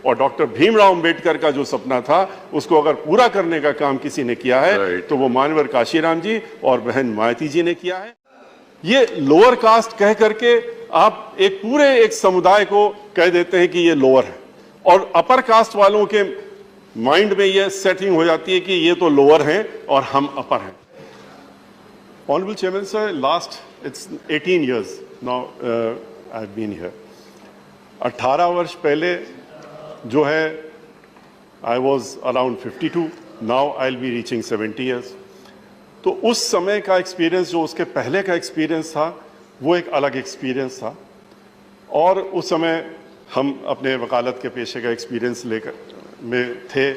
और डॉक्टर भीमराव अंबेडकर का जो सपना था उसको अगर पूरा करने का काम किसी ने किया है तो वो मानवर काशीराम जी और बहन मायावती जी ने किया है। ये लोअर कास्ट कह करके आप एक समुदाय को कह देते हैं कि ये लोअर है, और अपर कास्ट वालों के माइंड में ये सेटिंग हो जाती है कि ये तो लोअर हैं और हम अपर हैं। Honourable chairman sir, last it's 18 years now I have been here. 18 वर्ष पहले जो है I was around 52, now I will be reaching 70 years। तो उस समय का एक्सपीरियंस जो उसके पहले का एक्सपीरियंस था वो एक अलग एक्सपीरियंस था, और उस समय हम अपने वकालत के पेशे का एक्सपीरियंस लेकर में थे।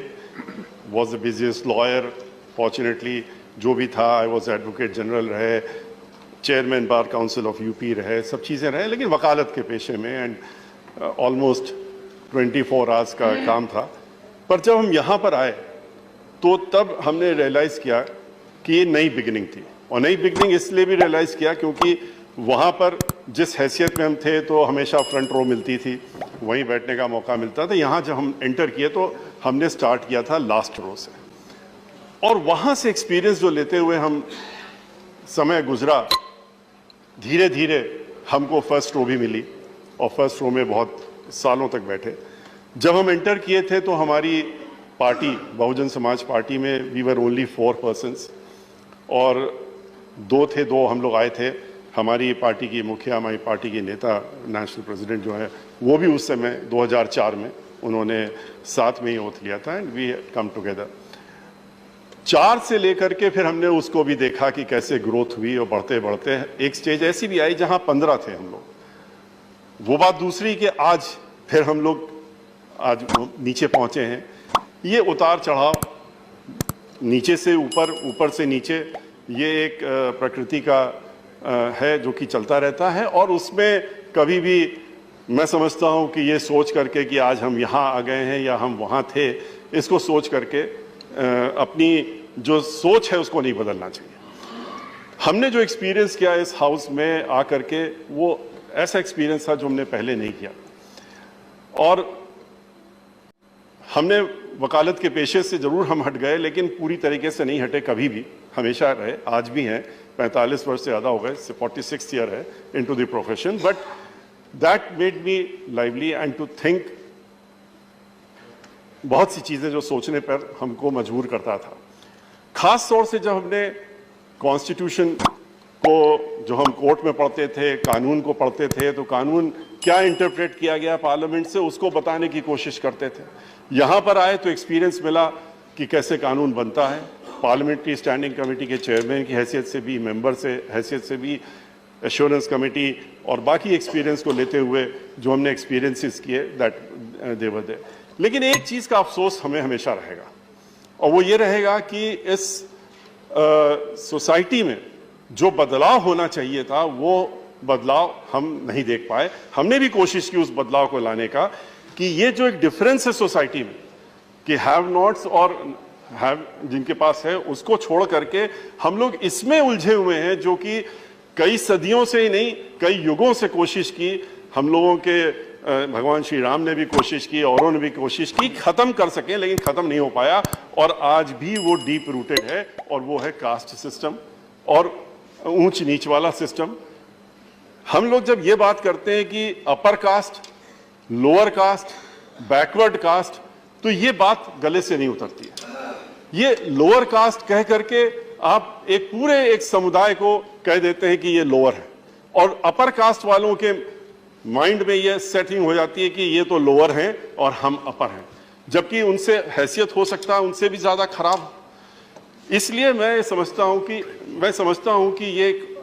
Was the busiest lawyer fortunately, जो भी था। आई वॉज एडवोकेट जनरल रहे, chairman bar council of UP रहे, सब चीज़ें रहे, लेकिन वकालत के पेशे में एंड ऑलमोस्ट 24 आवर्स का काम था। पर जब हम यहाँ पर आए तो तब हमने रियलाइज़ किया कि ये नई बिगिनिंग थी, और नई बिगिनिंग इसलिए भी रियलाइज़ किया क्योंकि वहाँ पर जिस हैसियत में हम थे तो हमेशा फ्रंट रो मिलती थी, वहीं बैठने का मौका मिलता था। यहाँ जब हम एंटर किए तो हमने स्टार्ट किया था लास्ट रो से, और वहाँ से एक्सपीरियंस जो लेते हुए हम समय गुजरा, धीरे धीरे हमको फर्स्ट रो भी मिली, और फर्स्ट रो में बहुत सालों तक बैठे। जब हम एंटर किए थे तो हमारी पार्टी बहुजन समाज पार्टी में वी वर ओनली 4 persons, और दो हम लोग आए थे। हमारी पार्टी की मुखिया, हमारी पार्टी की नेता, नेशनल प्रेसिडेंट जो है वो भी उस समय 2004 में उन्होंने साथ में ही ओथ लिया था, एंड वी कम टुगेदर। 4 से लेकर के फिर हमने उसको भी देखा कि कैसे ग्रोथ हुई, और बढ़ते बढ़ते एक स्टेज ऐसी भी आई जहां 15 थे हम लोग। वो बात दूसरी कि आज फिर हम लोग आज नीचे पहुंचे हैं। ये उतार चढ़ाव, नीचे से ऊपर, ऊपर से नीचे, ये एक प्रकृति का है जो कि चलता रहता है, और उसमें कभी भी मैं समझता हूं कि ये सोच करके कि आज हम यहाँ आ गए हैं या हम वहाँ थे, इसको सोच करके अपनी जो सोच है उसको नहीं बदलना चाहिए। हमने जो एक्सपीरियंस किया इस हाउस में आकर के, वो ऐसा एक्सपीरियंस था जो हमने पहले नहीं किया, और हमने वकालत के पेशे से ज़रूर हम हट गए, लेकिन पूरी तरीके से नहीं हटे कभी भी, हमेशा रहे, आज भी हैं। 45 वर्ष से ज़्यादा हो गए, 46th ईयर है into the profession, but that made me lively and to think. बहुत सी चीज़ें जो सोचने पर हमको मजबूर करता था, ख़ास तौर से जब हमने कॉन्स्टिट्यूशन को, जो हम कोर्ट में पढ़ते थे, कानून को पढ़ते थे, तो कानून क्या इंटरप्रेट किया गया पार्लियामेंट से उसको बताने की कोशिश करते थे। यहाँ पर आए तो एक्सपीरियंस मिला कि कैसे कानून बनता है, पार्लियामेंट्री स्टैंडिंग कमेटी के चेयरमैन की हैसियत से भी, मेंबर से हैसियत से भी, एश्योरेंस कमेटी और बाकी एक्सपीरियंस को लेते हुए जो हमने एक्सपीरियंसेस किए, दैट दे वर देयर। लेकिन एक चीज़ का अफसोस हमें हमेशा रहेगा, और वो ये रहेगा कि इस सोसाइटी में जो बदलाव होना चाहिए था वो बदलाव हम नहीं देख पाए। हमने भी कोशिश की उस बदलाव को लाने का, कि ये जो एक डिफरेंस है सोसाइटी में कि हैव नॉट्स और हैव जिनके पास है, उसको छोड़ करके हम लोग इसमें उलझे हुए हैं, जो कि कई सदियों से ही नहीं, कई युगों से कोशिश की। हम लोगों के भगवान श्री राम ने भी कोशिश की, औरों ने भी कोशिश की ख़त्म कर सकें, लेकिन ख़त्म नहीं हो पाया, और आज भी वो डीप रूटेड है, और वो है कास्ट सिस्टम और ऊंच नीच वाला सिस्टम। हम लोग जब ये बात करते हैं कि upper caste, lower caste, backward caste, तो ये बात गले से नहीं उतरती है। ये लोअर कास्ट कह करके आप एक समुदाय को कह देते हैं कि ये लोअर है, और अपर कास्ट वालों के माइंड में ये सेटिंग हो जाती है कि ये तो लोअर हैं और हम अपर हैं, जबकि उनसे हैसियत हो सकता है उनसे भी ज़्यादा खराब। इसलिए मैं समझता हूँ कि ये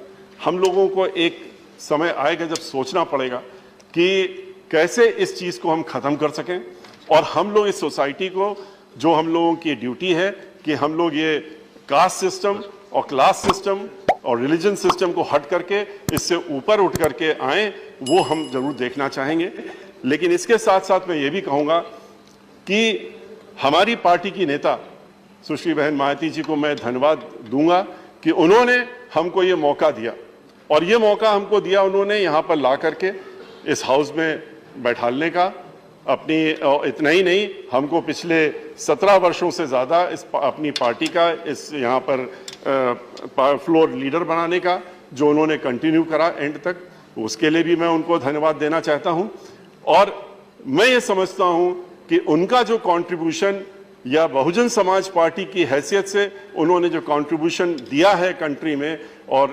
हम लोगों को एक समय आएगा जब सोचना पड़ेगा कि कैसे इस चीज़ को हम ख़त्म कर सकें, और हम लोग इस सोसाइटी को, जो हम लोगों की ड्यूटी है कि हम लोग ये कास्ट सिस्टम और क्लास सिस्टम और रिलीजन सिस्टम को हट करके इससे ऊपर उठ करके आएँ, वो हम जरूर देखना चाहेंगे। लेकिन इसके साथ साथ मैं ये भी कहूँगा कि हमारी पार्टी की नेता सुश्री बहन मायावती जी को मैं धन्यवाद दूंगा कि उन्होंने हमको ये मौका दिया, और ये मौका हमको दिया उन्होंने यहाँ पर ला करके इस हाउस में बैठालने का, इतना ही नहीं, हमको पिछले 17 वर्षों से ज़्यादा अपनी पार्टी का इस यहाँ पर फ्लोर लीडर बनाने का जो उन्होंने कंटिन्यू करा एंड तक, उसके लिए भी मैं उनको धन्यवाद देना चाहता हूँ। और मैं ये समझता हूँ कि उनका जो कंट्रीब्यूशन या बहुजन समाज पार्टी की हैसियत से उन्होंने जो कंट्रीब्यूशन दिया है कंट्री में और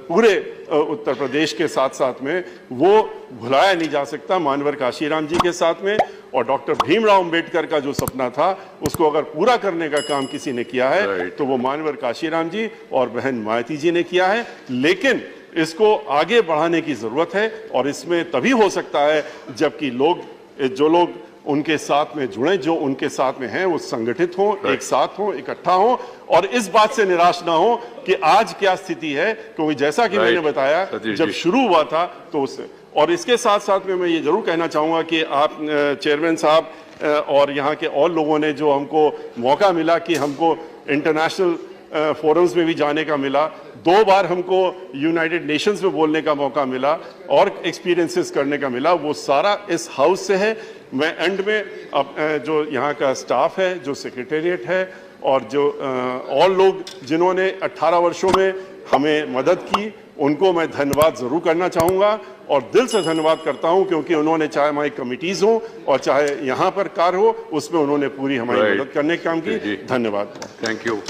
पूरे उत्तर प्रदेश के साथ साथ में, वो भुलाया नहीं जा सकता। मानवर काशीराम जी के साथ में और डॉक्टर भीमराव अंबेडकर का जो सपना था उसको अगर पूरा करने का काम किसी ने किया है तो वो मानवर काशीराम जी और बहन मायावती जी ने किया है। लेकिन इसको आगे बढ़ाने की जरूरत है और इसमें तभी हो सकता है जबकि जो लोग उनके साथ में जुड़े, जो उनके साथ में हैं, वो संगठित हों, एक साथ हों, इकट्ठा हों और इस बात से निराश ना हो कि आज क्या स्थिति है, क्योंकि जैसा कि मैंने बताया जब शुरू हुआ था तो उससे। और इसके साथ साथ में मैं ये जरूर कहना चाहूँगा कि आप चेयरमैन साहब और यहाँ के और लोगों ने जो हमको मौका मिला कि हमको इंटरनेशनल फोरम्स में भी जाने का मिला, 2 बार हमको यूनाइटेड नेशंस में बोलने का मौका मिला और एक्सपीरियंसेस करने का मिला, वो सारा इस हाउस से है। मैं एंड में जो यहाँ का स्टाफ है, जो सेक्रेटेरिएट है और जो और लोग जिन्होंने 18 वर्षों में हमें मदद की, उनको मैं धन्यवाद ज़रूर करना चाहूँगा और दिल से धन्यवाद करता हूँ, क्योंकि उन्होंने चाहे हमारी कमिटीज़ हो और चाहे यहाँ पर कार्य हो, उसमें उन्होंने पूरी हमारी मदद करने का काम की। धन्यवाद। Thank you.